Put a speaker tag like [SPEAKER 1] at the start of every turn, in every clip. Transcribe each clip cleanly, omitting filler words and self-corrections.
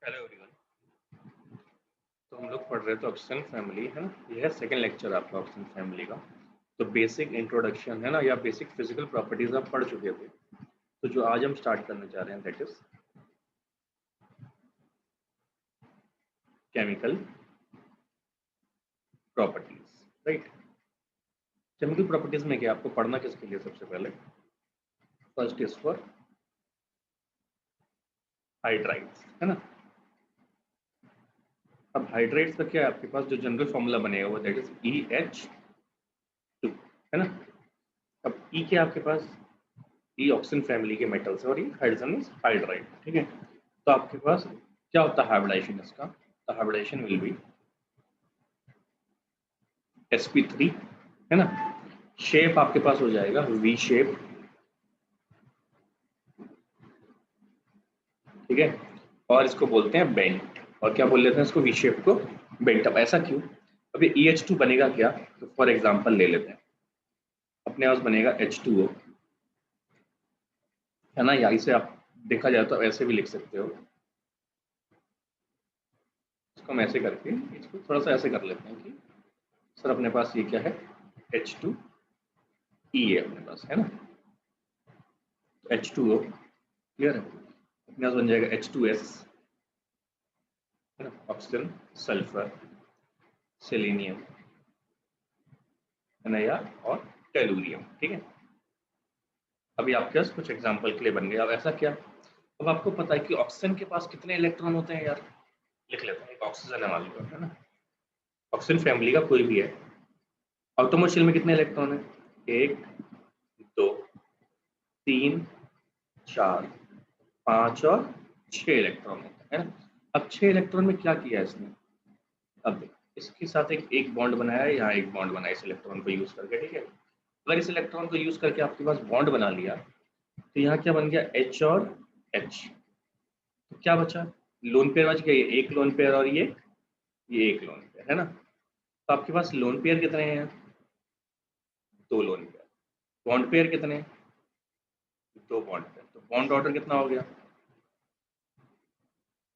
[SPEAKER 1] Hello everyone. तो हम लोग पढ़ रहे थे ऑक्सीजन फैमिली, है ना। ये है सेकंड लेक्चर आपका ऑक्सीजन फैमिली का। तो बेसिक इंट्रोडक्शन है ना, या बेसिक फिजिकल प्रॉपर्टीज आप पढ़ चुके थे। तो जो आज हम स्टार्ट करने जा रहे हैं that is chemical properties, right. Chemical properties में क्या आपको पढ़ना किसके लिए? सबसे पहले फर्स्ट इज फॉर हाइड्राइड्स, है ना। अब हाइड्राइड्स का क्या है आपके पास? जो जनरल फॉर्मूला बनेगा वो दैट इज EH2, है ना। अब E क्या है आपके पास? ई ऑक्सीजन फैमिली के मेटल्स है और ये हाइड्रोजन इज हाइड्राइड, ठीक है। तो आपके पास क्या होता है हाइब्रिडाइजेशन इसका? The hybridisation will be sp3, है ना। शेप आपके पास हो जाएगा वी शेप, ठीक है। और इसको बोलते हैं बेंट, और क्या बोल लेते हैं इसको? वी शेप को बेंट। अब ऐसा क्यों? अब ये EH2 बनेगा क्या? तो फॉर एग्जांपल ले लेते हैं, अपने पास बनेगा H2O, है ना। या इसे आप देखा जाए तो ऐसे भी लिख सकते हो। इसको हम ऐसे करके इसको थोड़ा सा ऐसे कर लेते हैं कि सर अपने पास ये क्या है? H2E है अपने पास, है ना। H2O क्लियर है। अपने पास बन जाएगा H2S, है ना। ऑक्सीजन, सल्फर, सेलेनियम, है ना, या और टेलुरियम, ठीक है। अभी आपके पास कुछ एग्जांपल के लिए बन गया। अब ऐसा क्या? अब आपको पता है कि ऑक्सीजन के पास कितने इलेक्ट्रॉन होते हैं यार? लिख लेते हैं। एक ऑक्सीजन है मान लो, है ना। ऑक्सीजन फैमिली का कोई भी है। आउटरमोस्ट शेल में कितने इलेक्ट्रॉन है? 1 2 3 4 5 और 6 इलेक्ट्रॉन होते हैं, है ना। अब 6 इलेक्ट्रॉन में क्या किया है इसने? अब देखो, इसके साथ एक बॉन्ड बनाया है, यहाँ एक बॉन्ड बनाया इस इलेक्ट्रॉन को यूज करके, ठीक है। अगर इस इलेक्ट्रॉन को यूज करके आपके पास बॉन्ड बना लिया तो यहाँ क्या बन गया? H और H। तो क्या बचा? लोन पेयर बच गया, ये एक लोन पेयर और ये एक लोन पेयर, है ना। तो आपके पास लोन पेयर कितने हैं? 2 लोन पेयर। बॉन्ड पेयर कितने हैं? 2 बॉन्ड पेयर। तो बॉन्ड ऑर्डर कितना हो गया?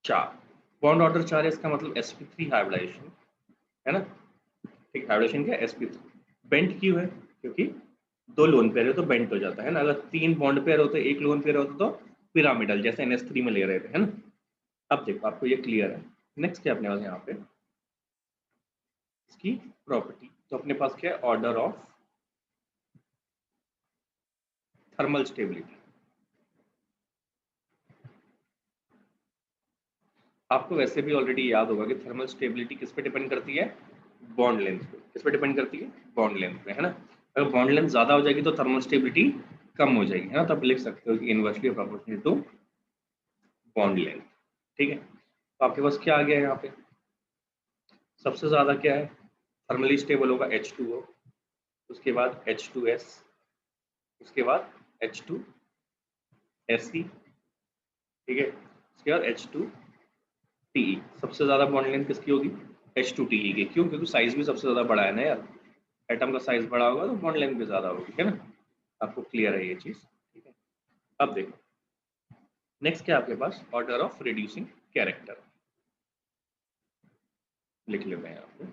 [SPEAKER 1] 4। बॉन्ड ऑर्डर 4 है, इसका मतलब sp3 हाइब्रिडाइजेशन, है ना। ठीक, हाइब्रिडेशन क्या? sp3। बेंट क्यों है? क्योंकि 2 लोन पेयर है तो बेंट हो जाता है ना। अगर 3 बॉन्ड पेयर होते, 1 लोन पेयर होता तो पिरामिडल, जैसे NH3 में ले रहे थे, है ना। अब देखो आपको ये क्लियर है। नेक्स्ट क्या अपने पास यहाँ पे इसकी प्रॉपर्टी? तो अपने पास क्या है? Order of thermal stability. आपको वैसे भी ऑलरेडी याद होगा कि थर्मल स्टेबिलिटी किस पे डिपेंड करती है? बॉन्ड लेंथ पे। किस पे डिपेंड करती है? बॉन्ड लेंथ पे, है ना। अगर बॉन्ड लेंथ ज्यादा हो जाएगी तो थर्मल स्टेबिलिटी कम हो जाएगी, है ना। तो आप लिख सकते हो कि inversely proportional to bond length, ठीक है। तो आपके पास क्या आ गया यहाँ पे? सबसे ज्यादा क्या है? थर्मली स्टेबल होगा H2O, उसके बाद H2S, उसके बाद H2SE, ठीक है। उसके बाद H2TE। सबसे ज्यादा बॉन्ड लेंथ किसकी होगी? H2TE की। क्यों? क्योंकि साइज भी सबसे ज्यादा बड़ा है ना यार। एटम का साइज बड़ा होगा तो बॉन्ड लेंथ भी ज्यादा होगी, है ना। आपको क्लियर है ये चीज, ठीक है। अब देखो नेक्स्ट क्या आपके पास? Order of reducing character. लिख लेते हैं यहाँ पे।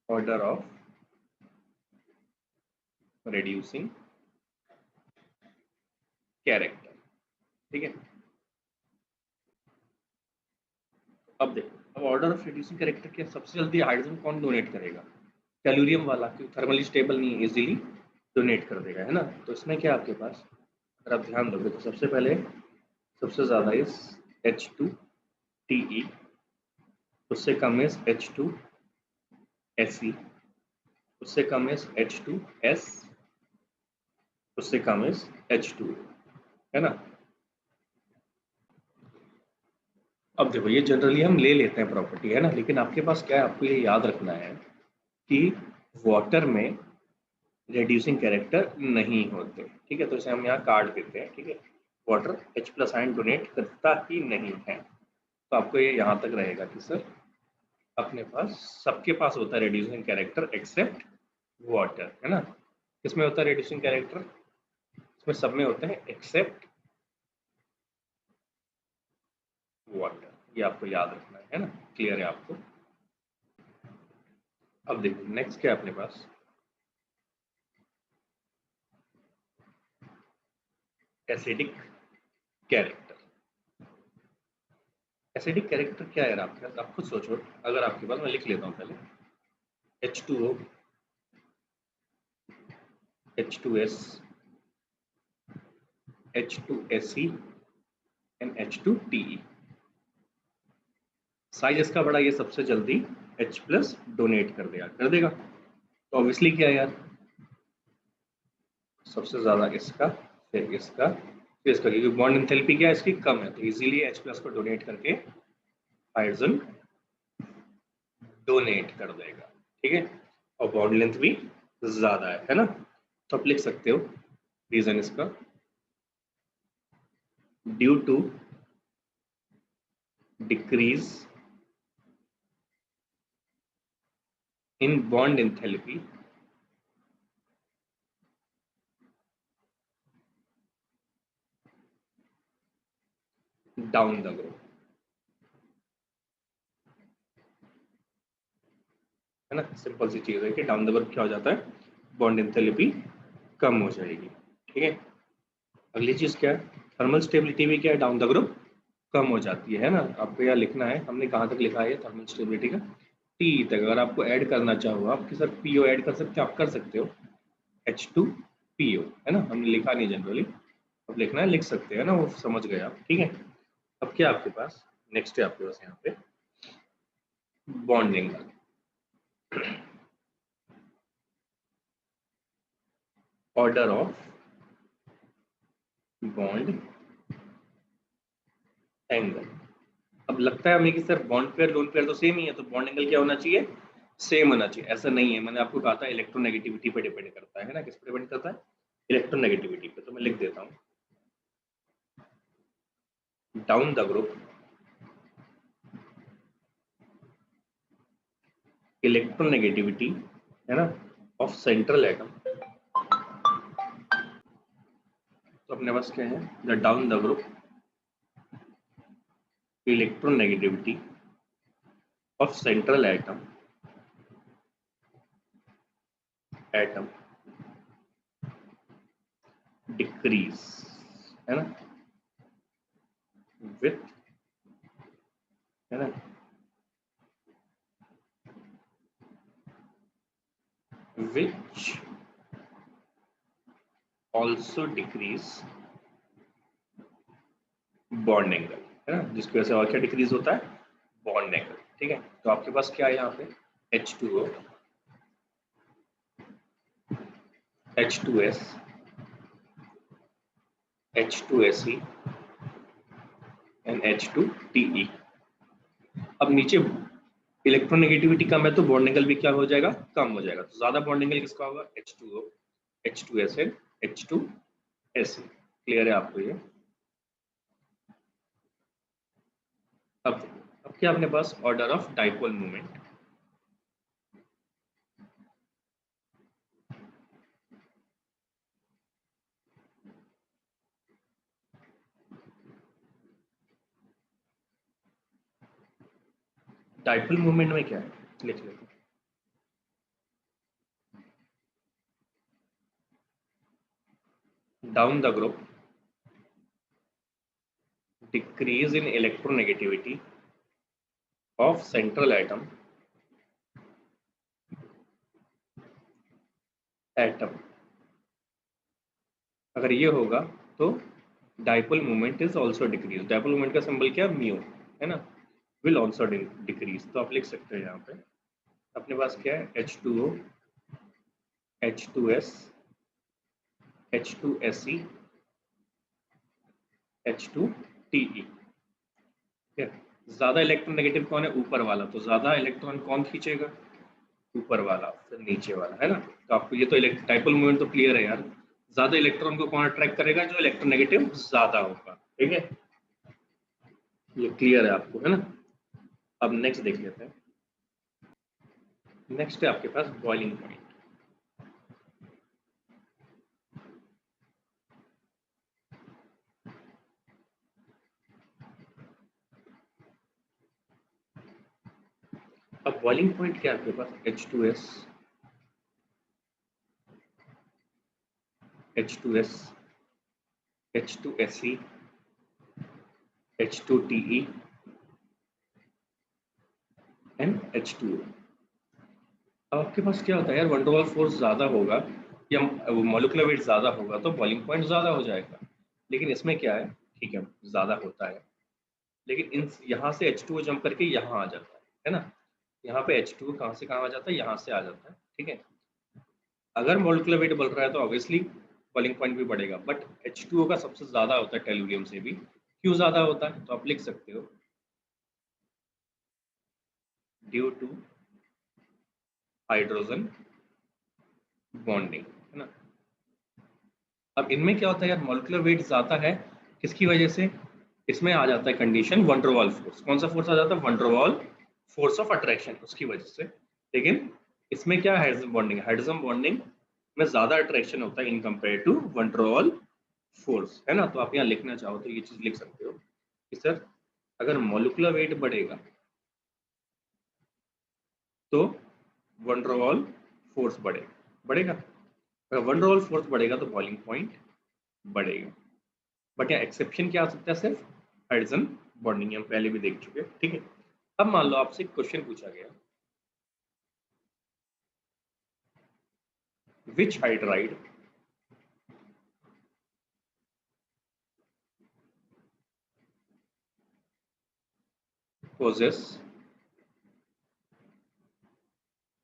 [SPEAKER 1] ऑर्डर ऑफ रिड्यूसिंग कैरेक्टर, ठीक है। अब देखो, अब ऑर्डर ऑफ रिड्यूसिंग कैरेक्टर के सबसे जल्दी हाइड्रोजन कौन डोनेट करेगा? टेलुरियम वाला, क्योंकि थर्मली स्टेबल नहीं है, इजीली डोनेट कर देगा, है ना। तो इसमें क्या आपके पास, अगर आप ध्यान दोगे तो सबसे पहले सबसे ज्यादा इस H2TE, उससे कम इस H2SE, उससे कम इस H2S, उससे कम इस H2, है ना। अब देखो ये जनरली हम ले लेते हैं प्रॉपर्टी, है ना। लेकिन आपके पास क्या है? आपको ये याद रखना है कि वाटर में रिड्यूसिंग कैरेक्टर नहीं होते, ठीक है। तो इसे हम यहाँ काट देते हैं, ठीक है। वाटर H+ आयन डोनेट करता ही नहीं है। तो आपको ये यहाँ तक रहेगा कि सर अपने पास सबके पास होता है रिड्यूसिंग कैरेक्टर एक्सेप्ट वाटर, है ना। किसमें होता है रिड्यूसिंग कैरेक्टर? इसमें सब में होते हैं एक्सेप्ट वाटर, ये आपको याद रखना है ना, क्लियर है आपको। अब देखो नेक्स्ट क्या है अपने पास, एसिडिक कैरेक्टर। एसिडिक कैरेक्टर क्या है यार आपके पास, आप खुद सोचो, अगर आपके पास, मैं लिख लेता हूँ पहले, H2O, H2S, H2Se and H2Te। Size इसका बड़ा, ये सबसे जल्दी H+ डोनेट कर देगा। तो ऑब्वियसली क्या है यार, सबसे ज्यादा इसका, फिर इसका, फिर इसका, क्योंकि बॉन्ड एंथैल्पी क्या है इसकी, कम है, तो इजीली H+ को डोनेट करके हाइड्रोजन डोनेट कर देगा, ठीक है। और बॉन्ड लेंथ भी ज्यादा है ना। तो आप लिख सकते हो रीजन इसका, due to decrease in bond enthalpy down the group, है ना। सिंपल सी चीज है कि डाउन द ग्रुप क्या हो जाता है, बॉन्ड एंथैल्पी कम हो जाएगी, ठीक है। अगली चीज क्या है, थर्मल स्टेबिलिटी भी क्या है, डाउन द ग्रुप कम हो जाती है ना। आपको यहाँ लिखना है, हमने कहाँ तक लिखा है थर्मल स्टेबिलिटी का, टी तक। अगर आपको ऐड करना चाहो आप कि सर पीओ ऐड कर सकते हो, आप कर सकते हो, H2PO, है ना, हमने लिखा नहीं जनरली, अब लिखना है लिख सकते हैं ना, वो समझ गए आप, ठीक है। अब क्या आपके पास नेक्स्ट है, आपके पास यहाँ पे bond angle. Order of bond angle. अब लगता है हमें कि sir bond pair lone pair तो सेम ही है, तो बॉन्ड एंगल क्या होना चाहिए, सेम होना चाहिए। ऐसा नहीं है, मैंने आपको कहा था इलेक्ट्रोनेगेटिविटी पे डिपेंड करता है ना, किस पे डिपेंड करता है, इलेक्ट्रोनेगेटिविटी पे। तो मैं लिख देता हूँ, डाउन द ग्रुप इलेक्ट्रोनेगेटिविटी, है ना, ऑफ सेंट्रल एटम। तो अपने पास क्या है, the down the group electronegativity of central atom decrease, है ना, विथ, है ना, which also decrease bond angle, है ना, जिसकी वजह से और क्या डिक्रीज होता है, बॉन्ड एंगल, ठीक है। तो आपके पास क्या है यहाँ पे, H2O, H2S, H2Se and H2Te। अब नीचे इलेक्ट्रोनेगेटिविटी कम है तो बॉन्ड एंगल भी क्या हो जाएगा, कम हो जाएगा। तो ज्यादा बॉन्ड एंगल किसका होगा, H2O, H2S and H2Se। Clear है आपको ये। अब क्या अपने पास order of dipole moment. Dipole movement में क्या है, लिख लेते हैं, down the group decrease in electronegativity of central atom. अगर ये होगा तो dipole movement is also decrease. Dipole movement का सिंबल क्या है, म्यू, है ना, विल ऑल्सो डिक्रीज। तो आप लिख सकते हैं यहाँ पे अपने पास क्या है, H2O, H2S, H2Se, H2Te, ठीक है। ज्यादा इलेक्ट्रॉन नेगेटिव कौन है, ऊपर वाला, तो ज्यादा इलेक्ट्रॉन कौन खींचेगा, ऊपर वाला, फिर नीचे वाला, है ना। तो आपको ये तो डाइपोल मूवमेंट तो क्लियर है यार, ज्यादा इलेक्ट्रॉन को कौन अट्रैक्ट करेगा, जो इलेक्ट्रोनेगेटिव ज्यादा होगा, ठीक है, ये क्लियर है आपको, है ना। अब नेक्स्ट देख लेते हैं, नेक्स्ट है आपके पास बॉइलिंग पॉइंट। अब बॉइलिंग पॉइंट क्या है आपके पास? H2S, H2S, H2Se, H2Te and H2O। अब आपके पास क्या होता है यार, वन टू फोर्स ज्यादा होगा या मॉलिक्यूलर वेट ज्यादा होगा तो बॉइलिंग पॉइंट ज्यादा हो जाएगा। लेकिन इसमें क्या है, ठीक है ज्यादा होता है, लेकिन इन यहाँ से H2O जंप करके यहाँ आ जाता है ना। यहाँ पे H2O कहाँ से कहाँ आ जाता है, यहाँ से आ जाता है, ठीक है। अगर मॉलिक्यूलर वेट बढ़ रहा है तो ऑब्वियसली बॉइलिंग पॉइंट भी बढ़ेगा, बट H2O का सबसे ज्यादा होता है टेलुरियम से भी। क्यों ज्यादा होता है, तो आप लिख सकते हो ड्यू टू हाइड्रोजन बॉन्डिंग, है ना। अब इनमें क्या होता है यार, मॉलिक्यूलर वेट ज्यादा है, किसकी वजह से? इसमें आ जाता है कंडीशन वन डर वाल फोर्स। कौन सा फोर्स आ जाता है? वन डर वाल फोर्स ऑफ अट्रैक्शन, उसकी वजह से। लेकिन इसमें क्या है, हाइड्रोजन बॉन्डिंग, हाइड्रोजन बॉन्डिंग में ज्यादा अट्रैक्शन होता है इन कंपेयर टू वन डर वाल फोर्स, है ना। तो आप यहाँ लिखना चाहो तो ये चीज लिख सकते हो कि सर अगर मॉलिक्यूलर वेट बढ़ेगा तो वन डर वाल फोर्स बढ़ेगा। अगर वन डर वाल फोर्स बढ़ेगा तो बॉइलिंग पॉइंट बढ़ेगा। बट यहाँ एक्सेप्शन क्या आ सकता है, सिर्फ हाइड्रोजन बॉन्डिंग, हम पहले भी देख चुके हैं, ठीक है। अब मान लो आपसे एक क्वेश्चन पूछा गया, which hydride possess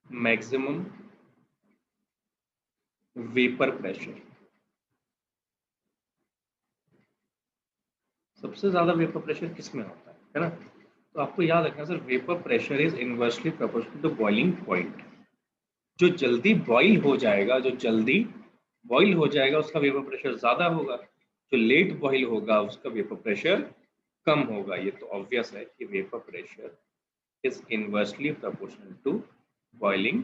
[SPEAKER 1] maximum vapour pressure. सबसे ज्यादा वेपर प्रेशर किस में होता है ना। तो आपको याद रखना sir, vapour pressure is inversely proportional to boiling point. जो जल्दी बॉइल हो जाएगा, जो जल्दी बॉइल हो जाएगा उसका वेपर प्रेशर ज्यादा होगा, जो लेट बॉइल होगा उसका वेपर प्रेशर कम होगा। ये तो ऑब्वियस है कि vapour pressure is inversely proportional to boiling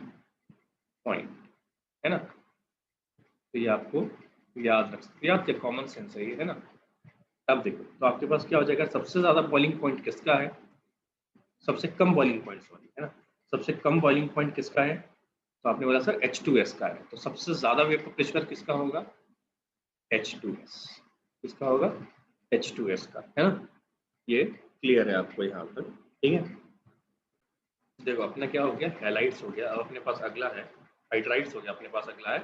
[SPEAKER 1] point, है ना। तो ये आपको याद रख सकते, याद क्या, कॉमन सेंस है ना। अब देखो तो आपके पास क्या हो जाएगा, सबसे ज्यादा बॉइलिंग पॉइंट किसका है, सबसे कम बॉइलिंग पॉइंट सॉरी, है ना। सबसे कम बॉइलिंग पॉइंट किसका है, तो आपने बोला सर H2S का है, तो सबसे ज्यादा वेपर प्रेशर किसका होगा, H2S। किसका होगा, H2S का, है ना। ये क्लियर है आपको यहाँ पर, ठीक है। देखो अपना क्या हो गया, हैलाइड्स हो गया। अब अपने पास अगला है हाइड्राइड्स हो गया, अपने पास अगला है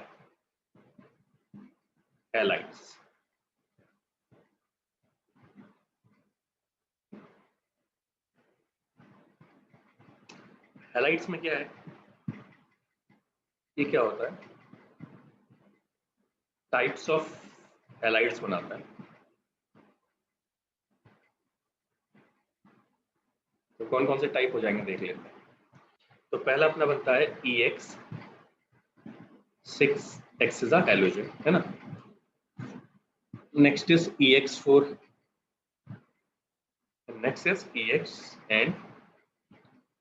[SPEAKER 1] हैलाइड्स। हैलाइड्स में क्या है, ये क्या होता है, टाइप्स ऑफ हैलाइड्स बनाता है। तो कौन कौन से टाइप हो जाएंगे देख लेते हैं। तो पहला अपना बनता है EX6, इज अ हैलोजन, है ना। Next is EX4, next is EX and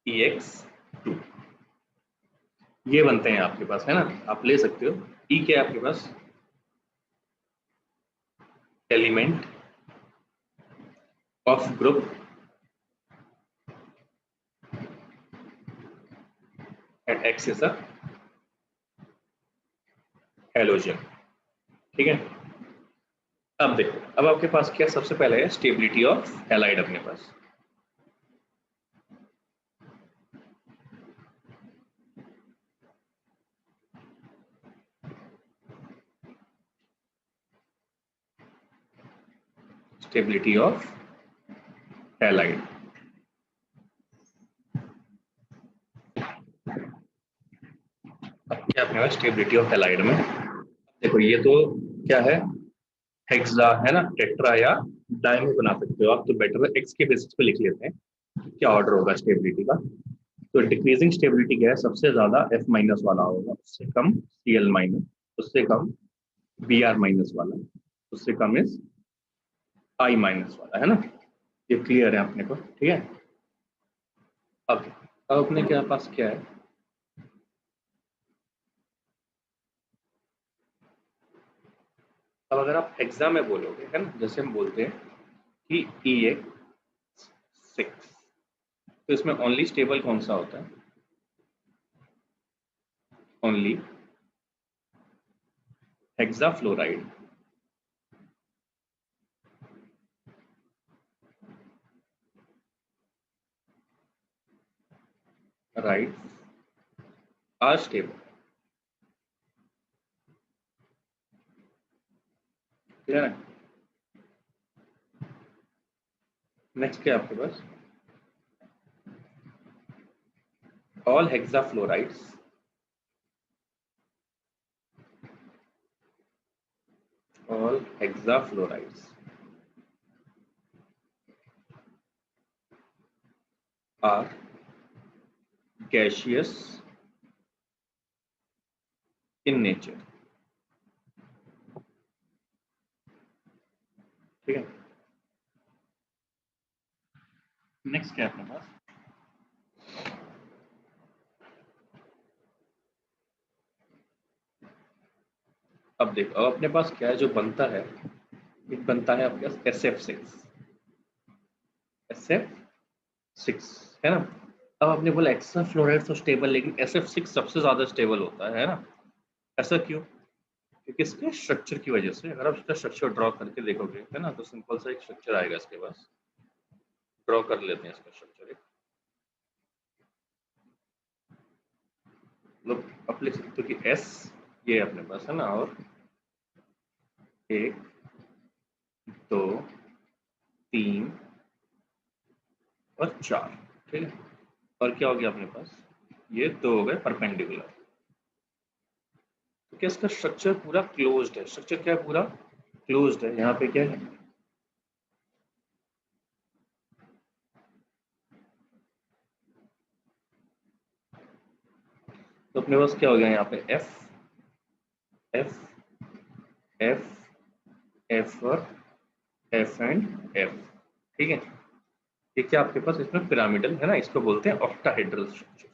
[SPEAKER 1] EX2। ये बनते हैं आपके पास, है ना। आप ले सकते हो। E क्या है आपके पास, element of group and X is a halogen, ठीक है। अब देखो, अब आपके पास क्या सबसे पहले है स्टेबिलिटी ऑफ हैलाइड अपने पास। स्टेबिलिटी ऑफ हैलाइड, अब क्या अपने पास स्टेबिलिटी ऑफ हैलाइड में, देखो ये तो क्या है, हेक्सा, है ना, टेट्रा या डाई में बना सकते हो आप, तो बेटर है एक्स के बेसिस पे लिख लेते हैं क्या ऑर्डर होगा स्टेबिलिटी का। तो डिक्रीजिंग स्टेबिलिटी क्या है, सबसे ज्यादा F माइनस वाला होगा, उससे कम Cl माइनस, उससे कम Br माइनस वाला, उससे कम इज I माइनस वाला, है ना। ये क्लियर है अपने को, ठीक है। अब अपने के पास क्या है, अब अगर आप हेक्सा में बोलोगे, है ना, जैसे हम बोलते हैं कि EX6, तो इसमें ओनली स्टेबल कौन सा होता है, only hexafluoride rides are stable. Clear है? नेक्स्ट क्या है आपके पास? all hexafluorides are gaseous in nature. ठीक है, नेक्स्ट क्या है अपने पास? अब देखो, अब अपने पास क्या है जो बनता है, एक बनता है आपके पास SF6 है ना। अब आपने बोला एक्स्ट्रा फ्लोराइड तो स्टेबल, लेकिन SF6 सबसे ज्यादा स्टेबल होता है ना। ऐसा क्यों? क्योंकि इसके स्ट्रक्चर की वजह से। अगर आप इसका स्ट्रक्चर ड्रॉ करके देखोगे है ना, तो सिंपल सा एक स्ट्रक्चर आएगा इसके पास। ड्रॉ कर लेते हैं इसका स्ट्रक्चर। मतलब आप लिख सकते हो कि S ये अपने पास है ना, और 1 2 3 और 4, ठीक है। और क्या हो गया अपने पास? ये 2 हो गए परपेंडिकुलर। तो क्या इसका स्ट्रक्चर पूरा क्लोज्ड है? स्ट्रक्चर क्या है? पूरा क्लोज्ड है। यहाँ पे क्या है? तो अपने पास क्या हो गया यहाँ पे? F F F F और F एंड F, ठीक है। ये क्या आपके पास इसमें पिरामिडल है ना, इसको बोलते हैं ऑक्टाहेड्रल स्ट्रक्चर।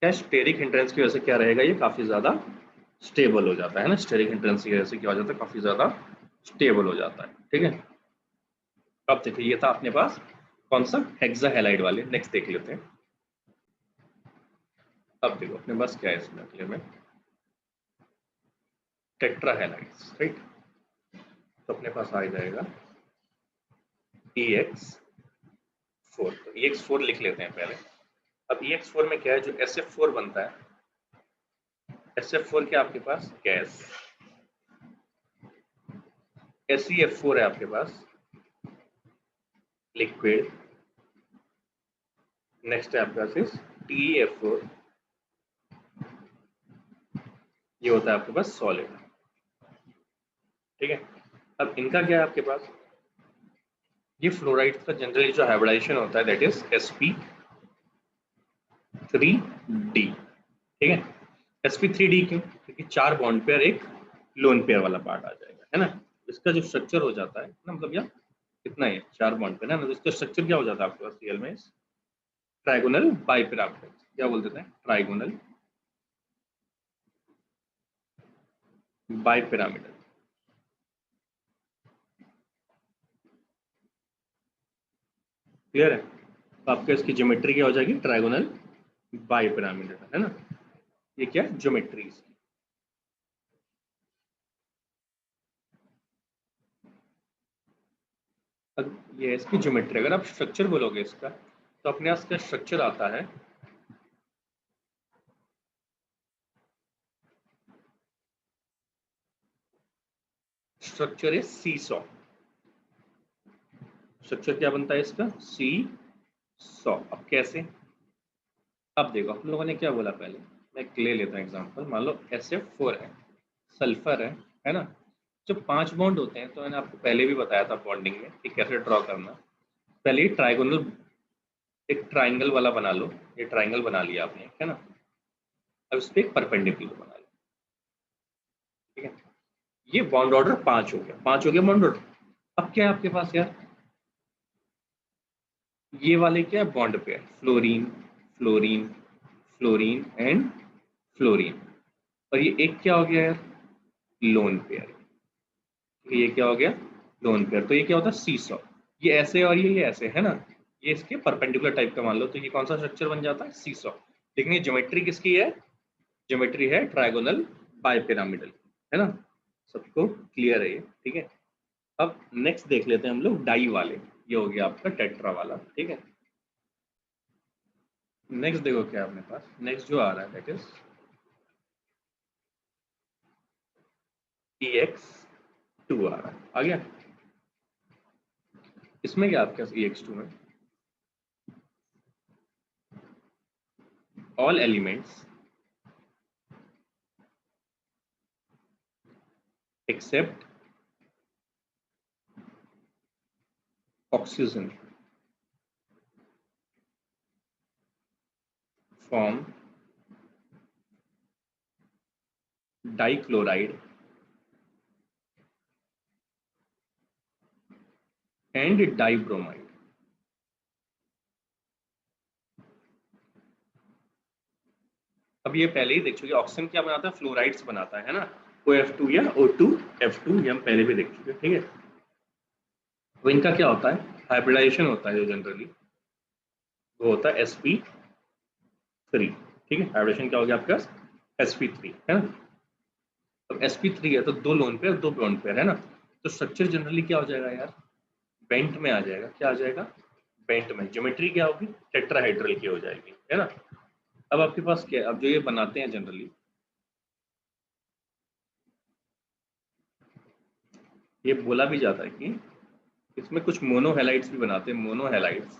[SPEAKER 1] क्या स्टेरिक हिंड्रेंस की वजह से क्या रहेगा? ये काफी ज्यादा स्टेबल हो जाता है ना। स्टेरिक हिंड्रेंस की वजह से क्या हो जाता है? काफी ज्यादा स्टेबल हो जाता है, ठीक है। अब देखिए, ये था अपने पास कौन सा? हेक्साहेलाइड वाले। नेक्स्ट देख लेते हैं। अब देखो अपने पास क्या है इसमें अगले में? टेट्राहेलाइड्स, राइट। तो अपने पास आ जाएगा EX4। तो EX4 लिख लेते हैं पहले। अब EX4 में क्या है? जो SF4 बनता है, SF4 क्या आपके पास? गैस। SeF4 है आपके पास लिक्विड। नेक्स्ट है आपके पास TeF4, ये होता है आपके पास सॉलिड, ठीक है। अब इनका क्या है आपके पास? ये फ्लोराइड का जनरली जो हाइब्रिडाइजेशन होता है दैट इज sp3d, ठीक है। sp3d क्यों? क्योंकि 4 बॉन्ड पेयर, एक लोन पेयर वाला पार्ट आ जाएगा, है ना। इसका जो स्ट्रक्चर हो जाता है ना, मतलब यार कितना है? 4 बॉन्ड पेयर ना, तो इसका स्ट्रक्चर क्या हो जाता है आपके पास रियल में? Trigonal bipyramidal. क्या बोल देते हैं? Trigonal bipyramidal. क्लियर है? तो आपके इसकी ज्योमेट्री क्या हो जाएगी? ट्राइगोनल बाइपिरामिडल, है ना। ये क्या है? ज्योमेट्री। ये इसकी ज्योमेट्री। अगर आप स्ट्रक्चर बोलोगे इसका, तो अपने पास का स्ट्रक्चर आता है स्ट्रक्चर है सीसॉ। स्ट्रक्चर क्या बनता है इसका? सीसॉ। अब कैसे? अब देखो हम लोगों ने क्या बोला पहले, मैं ले लेता हूँ एग्जांपल। मान लो SF4 है, सल्फर है ना। जब 5 बॉन्ड होते हैं, तो मैंने आपको पहले भी बताया था बॉन्डिंग में कि कैसे ड्रॉ करना। पहले ये ट्राइगोनल, एक ट्राइंगल वाला बना लो। ये ट्राइंगल बना लिया आपने, है ना। अब इस पर एक परपेंडिकुलर बना लो, ठीक है। ये बॉन्ड ऑर्डर 5 हो गया, 5 हो गया बॉन्ड ऑर्डर। अब क्या है आपके पास यार? ये वाले क्या है? Bond pair, fluorine fluorine fluorine and fluorine. और ये एक क्या हो गया यार? Lone pair. ये क्या हो गया? Lone pair. तो ये क्या होता है? सीसॉ। ये ऐसे और ये ऐसे, है ना। ये इसके परपेंडिकुलर टाइप का मान लो, तो ये कौन सा स्ट्रक्चर बन जाता है? सीसॉ। लेकिन ये ज्योमेट्री किसकी है? ज्योमेट्री है ट्रायगोनल बाइपिरामिडल, है ना? सबको क्लियर है ये, ठीक है। अब नेक्स्ट देख लेते हैं हम लोग डाई वाले। ये हो गया आपका टेट्रा वाला, ठीक है। नेक्स्ट देखो क्या है अपने पास, नेक्स्ट जो आ रहा है दैट इज EX2 आ रहा है, आ गया। इसमें क्या आपके पास EX2 में all elements except oxygen form dichloride and dibromide. अब ये पहले ही देख चुके, ऑक्सीजन क्या बनाता है? फ्लोराइड्स बनाता है ना, OF2 या O2F2, ये हम पहले भी देख चुके, ठीक है। तो इनका क्या होता है? हाइब्रिडाइजेशन होता है जो जनरली, वो होता है sp3, ठीक है। हाइब्रिडेशन क्या हो गया आपका? sp3, है ना। तो sp3 है तो दो लोन पेयर दो बॉन्ड पेयर, है ना। तो स्ट्रक्चर जनरली क्या हो जाएगा यार? बेंट में आ जाएगा। क्या आ जाएगा? बेंट में। ज्योमेट्री क्या होगी? टेट्राहेड्रल की हो जाएगी, है ना। अब आपके पास क्या है? अब जो ये बनाते हैं जनरली, ये बोला भी जाता है कि इसमें कुछ मोनोहेलाइड्स भी बनाते हैं। Monohalides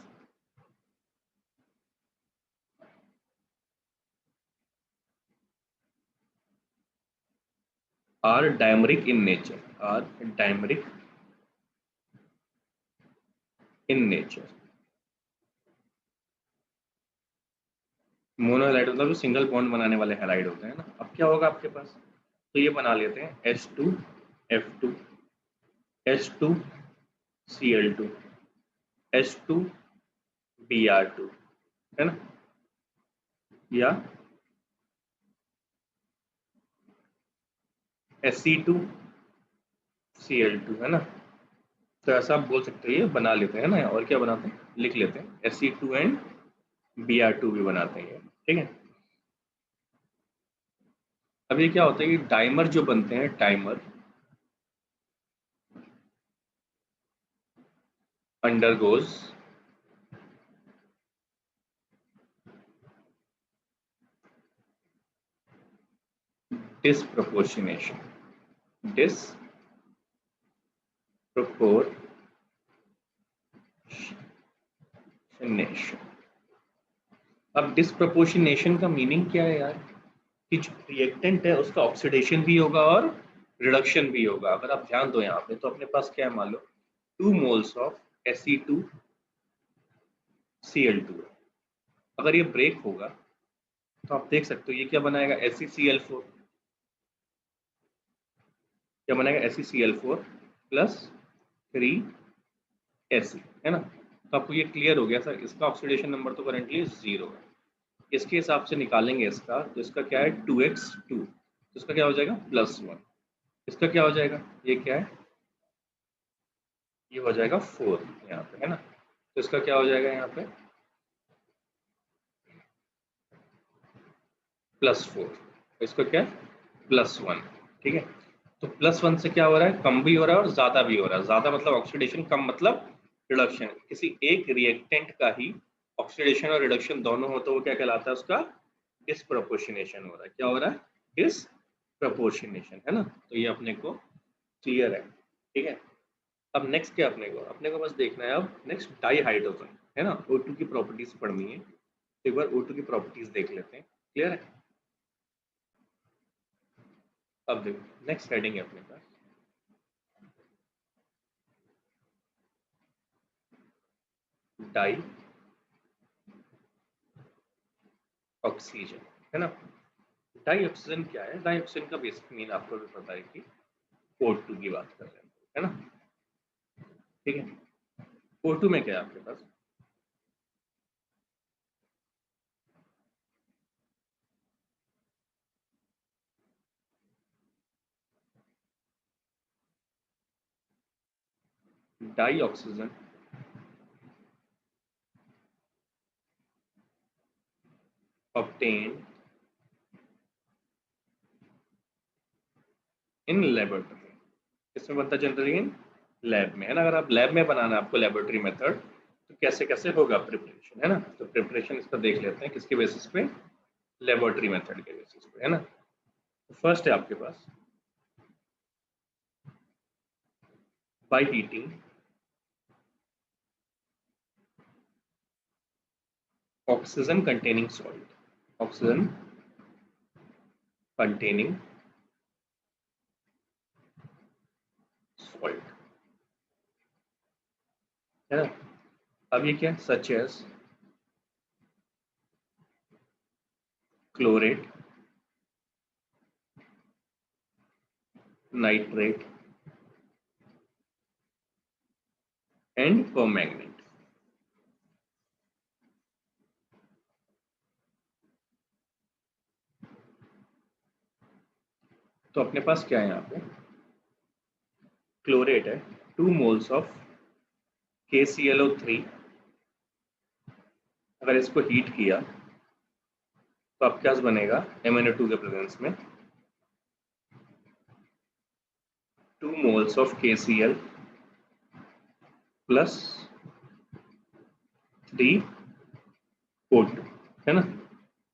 [SPEAKER 1] are dimeric in nature, are dimeric in nature. Monohalide मतलब सिंगल बॉन्ड बनाने वाले हेलाइड होते हैं ना। अब क्या होगा आपके पास? तो ये बना लेते हैं H2F2, H2Cl2, H2Br2, है ना, या Sc2Cl2, है ना। तो ऐसा आप बोल सकते हैं, ये बना लेते हैं ना। और क्या बनाते हैं? लिख लेते हैं Sc2 एंड Br2 भी बनाते हैं, ठीक है। अब ये क्या होता है कि डाइमर जो बनते हैं, डाइमर अंडरगोज डिसप्रोपोर्शनेशन, डिसप्रोपोर्शनेशन। अब डिसप्रोपोर्शनेशन का मीनिंग क्या है यार? कि जो रिएक्टेंट है उसका ऑक्सीडेशन भी होगा और रिडक्शन भी होगा। अगर आप ध्यान दो यहाँ पे, तो अपने पास क्या है, मान लो 2 मोल्स ऑफ Fe2Cl2 है। अगर ये ब्रेक होगा तो आप देख सकते हो ये क्या बनाएगा? SeCl4। क्या बनाएगा? SeCl4 प्लस 3Fe, है ना। तो आपको ये क्लियर हो गया सर, इसका ऑक्सीडेशन नंबर तो करेंटली 0 है। इसके हिसाब से निकालेंगे इसका, तो इसका क्या है? 2x2, तो इसका क्या हो जाएगा? +1। इसका क्या हो जाएगा? ये क्या है? ये हो जाएगा 4 यहाँ पे, है ना। तो इसका क्या हो जाएगा यहाँ पे? +4। इसका क्या है? +1, ठीक है। तो +1 से क्या हो रहा है? कम भी हो रहा है और ज्यादा भी हो रहा है। ज्यादा मतलब ऑक्सीडेशन, कम मतलब रिडक्शन। किसी एक रिएक्टेंट का ही ऑक्सीडेशन और रिडक्शन दोनों हो तो वो क्या कहलाता है? उसका डिसप्रोपोर्शनेशन हो रहा है। क्या हो रहा है? डिसप्रोपोर्शनेशन, है ना। तो ये अपने को क्लियर है, ठीक है। अब नेक्स्ट क्या अपने को बस देखना है। अब नेक्स्ट डाई हाइड्रोजन, है ना। O2 की प्रॉपर्टीज पढ़नी है। एक बार O2 की प्रॉपर्टीज देख लेते हैं, क्लियर है। अब देखो नेक्स्ट हेडिंग है अपने पास डाई ऑक्सीजन, है ना। डाई ऑक्सीजन क्या है? डाई ऑक्सीजन का बेसिक मीन आपको भी पता है कि O2 की बात कर रहे हैं, है ना, ठीक है। O2 में क्या है आपके पास? Di oxygen obtained in laboratory, इसमें बनता जनरली इन लैब में, है ना। अगर आप लैब में बनाना है आपको लेबोरेटरी मेथड, तो कैसे कैसे होगा प्रिपरेशन, है ना। तो प्रिपरेशन इसका देख लेते हैं किसके बेसिस पे, लेबोरेटरी मेथड के बेसिस पे, है ना। तो फर्स्ट है आपके पास by heating oxygen containing salt, oxygen containing salt, है ना। अब ये क्या, such as chlorate, nitrate and permanganate. तो अपने पास क्या है यहाँ पे, क्लोरेट है 2 मोल्स ऑफ KClO3, अगर इसको हीट किया तो आपके पास बनेगा MnO2 के प्रेजेंस में 2 moles of KCl plus 3O2, है ना।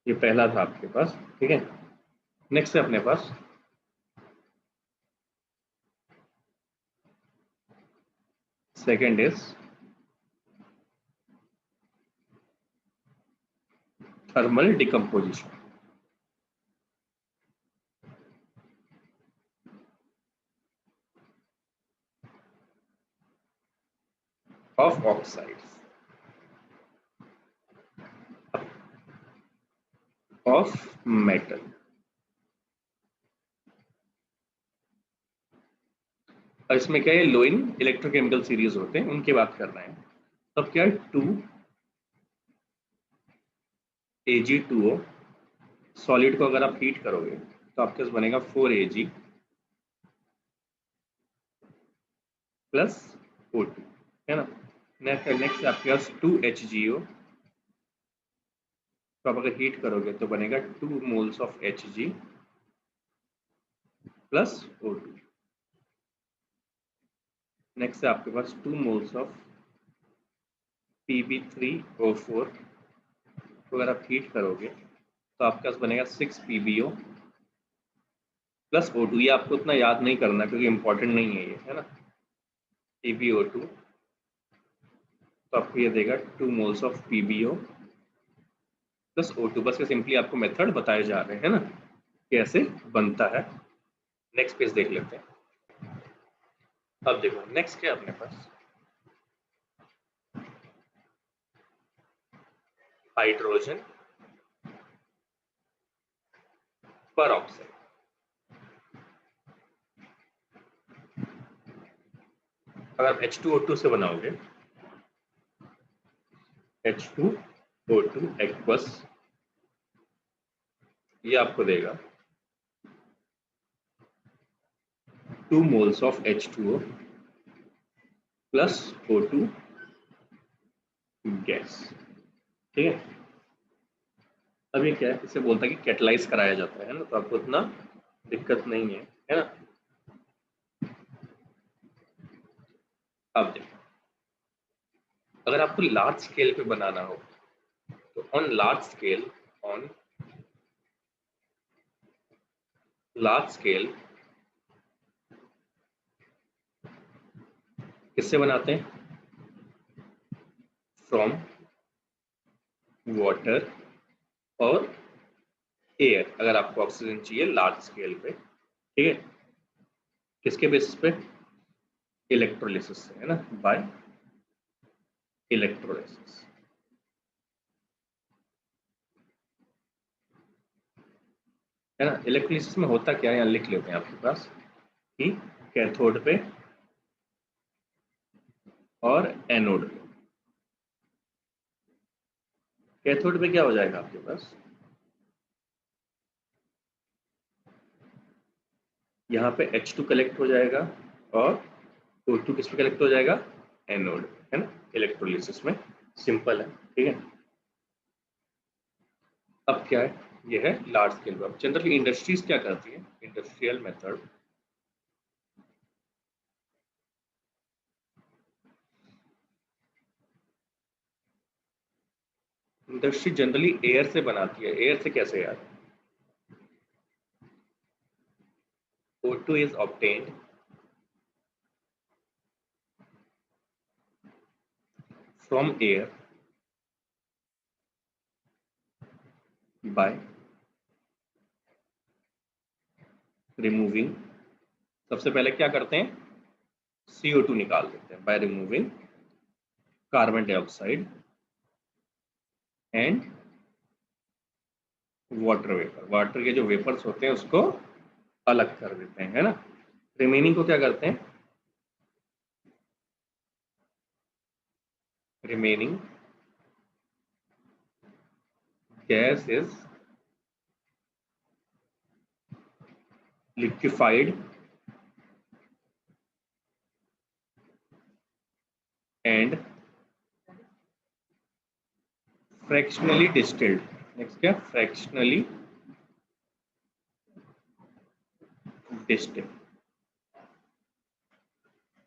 [SPEAKER 1] ये पहला था आपके पास, ठीक है। नेक्स्ट है अपने पास second is thermal decomposition of oxides of metal. और इसमें क्या है, लो इन इलेक्ट्रोकेमिकल सीरीज होते हैं, उनकी बात कर रहे हैं। तब क्या है 2Ag2O, सॉलिड को अगर आप हीट करोगे तो आपके पास बनेगा 4Ag प्लस O2, है ना। नेक्स्ट आपके पास 2HgO, तो आप अगर हीट करोगे तो बनेगा 2 moles of Hg plus O2। Next है आपके पास 2 मोल्स ऑफ Pb3O4, तो अगर आप हीट करोगे तो आपके पास बनेगा 6 PbO प्लस O2। ये आपको उतना याद नहीं करना क्योंकि इंपॉर्टेंट नहीं है ये, है ना। PbO2, तो आपको ये देगा 2 moles of PbO plus O2। बस ये सिंपली आपको मेथड बताए जा रहे हैं ना, कैसे बनता है। नेक्स्ट पेज देख लेते हैं। अब देखो नेक्स्ट क्या है अपने पास, हाइड्रोजन पर ऑक्साइड। अगर आप H2O2 से बनाओगे, H2O2 एक्वस, ये आपको देगा 2 moles of H2O plus O2 gas, ठीक है। अब ये क्या है, इसे बोलता है कि कैटलाइज कराया जाता है ना, तो आपको उतना दिक्कत नहीं है ना। अब देखो अगर आपको लार्ज स्केल पे बनाना हो तो ऑन लार्ज स्केल किससे बनाते हैं, फ्रॉम वाटर और एयर। अगर आपको ऑक्सीजन चाहिए लार्ज स्केल पे, ठीक है, किसके बेसिस पे, इलेक्ट्रोलिसिस से, है ना, बाय इलेक्ट्रोलिसिस। है ना। इलेक्ट्रोलिसिस में होता क्या है, यहाँ लिख लेते हैं आपके पास कि कैथोड पे और एनोड पे। कैथोड पे क्या हो जाएगा आपके पास, यहाँ पे H2 कलेक्ट हो जाएगा और O2 किस पे कलेक्ट हो जाएगा, एनोड, है ना। इलेक्ट्रोलिसिस में सिंपल है, ठीक है। अब क्या है, ये है लार्ज स्केल पर। जनरली इंडस्ट्रीज क्या करती है, industrial method, industry generally air से बनाती है। एयर से कैसे यार, O2 is obtained from air by removing, सबसे पहले क्या करते हैं, CO2 निकाल देते हैं, by removing carbon dioxide and water vapour. Water के जो वेपर्स होते हैं उसको अलग कर देते हैं, है ना। रिमेनिंग को क्या करते हैं, remaining gas is liquefied and fractionally distilled। Next क्या, fractionally distilled।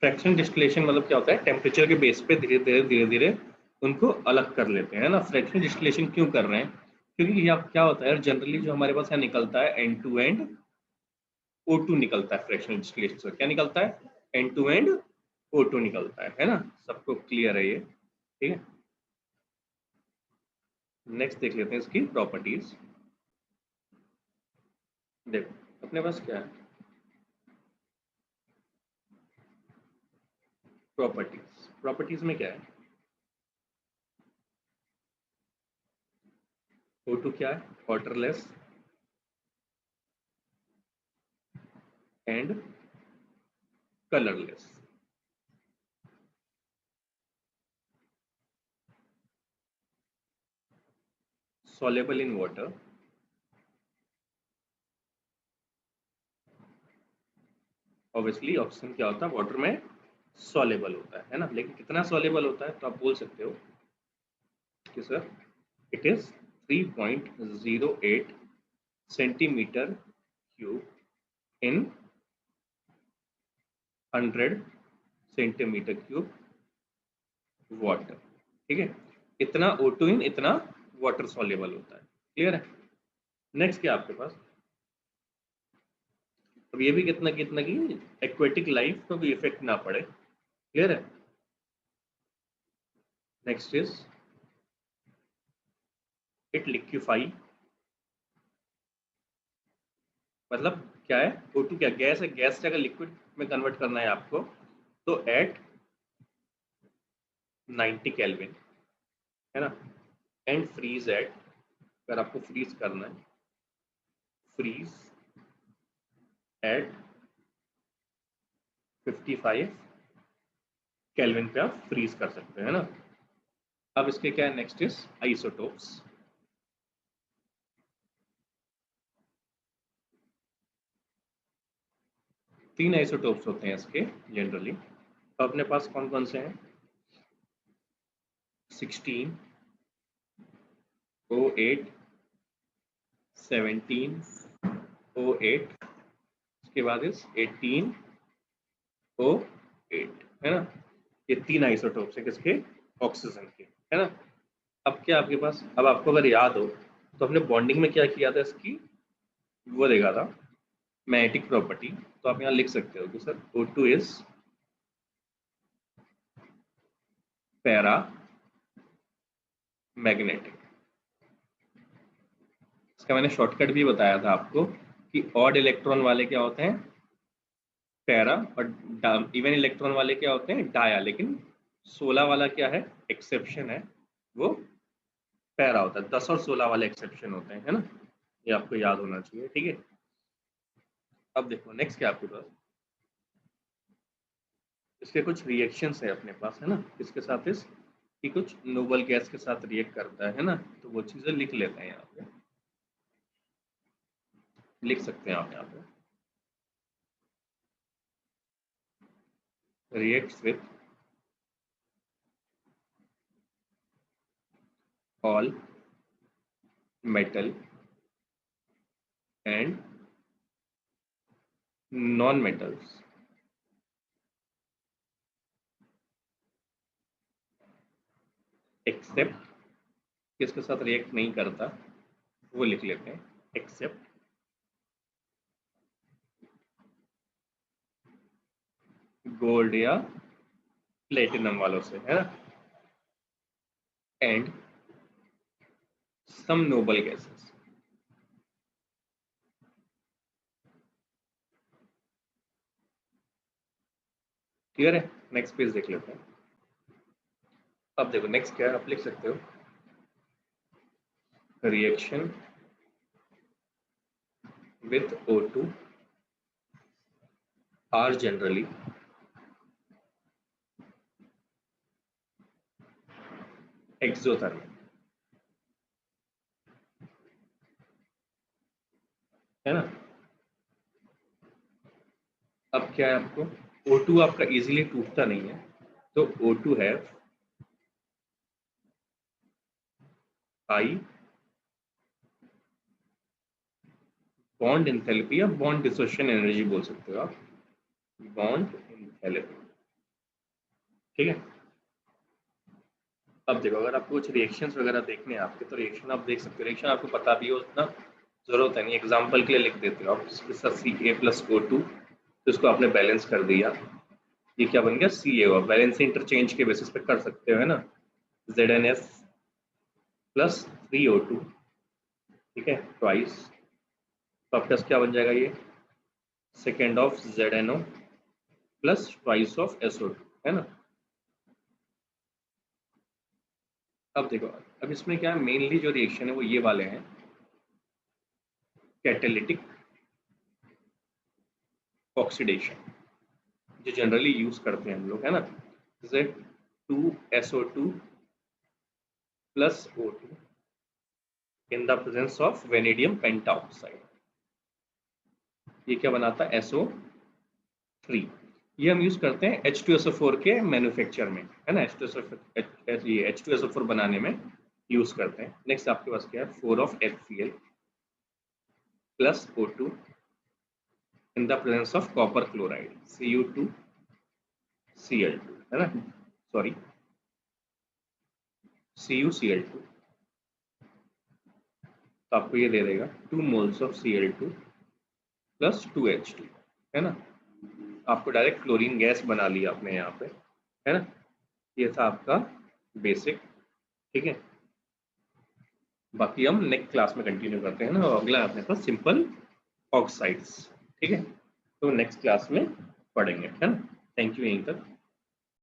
[SPEAKER 1] फ्रैक्शन डिस्टिलेशन मतलब क्या होता है, टेम्परेचर के बेस पे धीरे धीरे उनको अलग कर लेते हैं ना। फ्रैक्शन डिस्टिलेशन क्यों कर रहे हैं, क्योंकि ये क्या होता है जनरली जो हमारे पास यहाँ निकलता है एंड टू एंड O2 निकलता है। फ्रैक्शन डिस्टिलेशन से क्या निकलता है, एंड टू एंड O2 निकलता है ना। सबको क्लियर है ये, ठीक है। नेक्स्ट देख लेते हैं इसकी प्रॉपर्टीज। देखो अपने पास क्या है, प्रॉपर्टीज। प्रॉपर्टीज में क्या है, O2 क्या है, waterless and colourless. soluble in water, obviously oxygen क्या होता है, वाटर में soluble होता है ना। लेकिन कितना soluble होता है, तो आप बोल सकते हो कि sir it is 3.08 centimetre cube in 100 centimetre cube water, ठीक है। इतना O2 इन इतना वाटर soluble होता है, क्लियर है। नेक्स्ट क्या आपके पास, अब ये भी कितना कितना की एक्वेटिक लाइफ को भी इफेक्ट ना पड़े, क्लियर है। नेक्स्ट इज इट लिक्विफाई, मतलब क्या है, O2 क्या गैस है, गैस से अगर लिक्विड में कन्वर्ट करना है आपको तो एट 90 केल्विन, है ना। एंड फ्रीज एट, अगर आपको फ्रीज करना है, फ्रीज एट 55 केल्विन पे आप फ्रीज कर सकते हैं, है ना। अब इसके क्या है, नेक्स्ट इज आइसोटोप्स। तीन आइसोटोप्स होते हैं इसके जनरली, तो अपने पास कौन कौन से हैं, 16, O8, 17, O8, उसके बाद इज 18, O8, है ना। ये तीन आइसोटोप्स है किसके, ऑक्सीजन के, है ना। अब क्या आपके पास, अब आपको अगर याद हो तो हमने बॉन्डिंग में क्या किया था, इसकी वो देखा था मैग्नेटिक प्रॉपर्टी। तो आप यहाँ लिख सकते हो कि sir O2 is para magnetic. इसका मैंने शॉर्टकट भी बताया था आपको कि ऑड इलेक्ट्रॉन वाले क्या होते हैं, पैरा, और इवन इलेक्ट्रॉन वाले क्या होते हैं, डाया। लेकिन 16 वाला क्या है, एक्सेप्शन है, वो पैरा होता है। 10 और 16 वाले एक्सेप्शन होते हैं, है ना। ये आपको याद होना चाहिए, ठीक है। अब देखो नेक्स्ट क्या आपके पास, इसके कुछ रिएक्शंस है अपने पास, है ना। इसके साथ इस कि कुछ नोबल गैस के साथ रिएक्ट करता है ना। तो वो चीजें लिख लेते हैं यहाँ पे, लिख सकते हैं आप यहाँ पे, reacts with all metal and non metals accept, किसके साथ रिएक्ट नहीं करता वो लिख लेते हैं, एक्सेप्ट गोल्ड या प्लेटिनम वालों से, है ना, and some noble gases. Clear है? नेक्स्ट पेज देख लेते हैं। अब देखो नेक्स्ट क्या है, आप लिख सकते हो reaction with O2 are generally exothermic, है ना। अब क्या है, आपको O2 आपका इजीली टूटता नहीं है, तो O2 है हाई बॉन्ड एंथैल्पी या बॉन्ड डिसोसिएशन एनर्जी बोल सकते हो आप, बॉन्ड एंथैल्पी, ठीक है। अब देखो अगर आपको कुछ रिएक्शंस वगैरह देखने हैं आपके, तो रिएक्शन आप देख सकते हो, रिएक्शन आपको पता भी हो उतना जरूरत है नहीं, एग्जांपल के लिए लिख देते हो आप, इसके साथ Ca+O2, तो इसको आपने बैलेंस कर दिया, ये क्या बन गया Ca, बैलेंस इंटरचेंज के बेसिस पे कर सकते हो, है ना, ZnS प्लस 3O2, ठीक है, ट्वाइस, तो आपका क्या बन जाएगा, ये second of ZnO plus twice of SO2, है ना। अब देखो, अब इसमें क्या है, मेनली जो रिएक्शन है वो ये वाले हैं, कैटालिटिक ऑक्सीडेशन, जो जनरली यूज करते हैं हम लोग, है ना, जैसे 2SO2 plus O2 in the presence of vanadium pentoxide, ये क्या बनाता है SO3, ये हम यूज करते हैं H2SO4 के मैन्युफैक्चर में, है ना, H2SO4 बनाने में यूज करते हैं। नेक्स्ट आपके पास क्या है, 4 of HCl plus O2 in the presence of copper chloride Cu2Cl2, है ना, सॉरी CuCl2, तो आपको ये दे देगा 2 moles of Cl2 plus 2H2, है ना, आपको डायरेक्ट क्लोरीन गैस बना लिया आपने यहाँ पे, है ना। ये था आपका बेसिक, ठीक है। बाकी हम नेक्स्ट क्लास में कंटिन्यू करते हैं ना, अगला अपने पास सिंपल ऑक्साइड्स, ठीक है, तो नेक्स्ट क्लास में पढ़ेंगे, है ना। थैंक यू यहीं तक।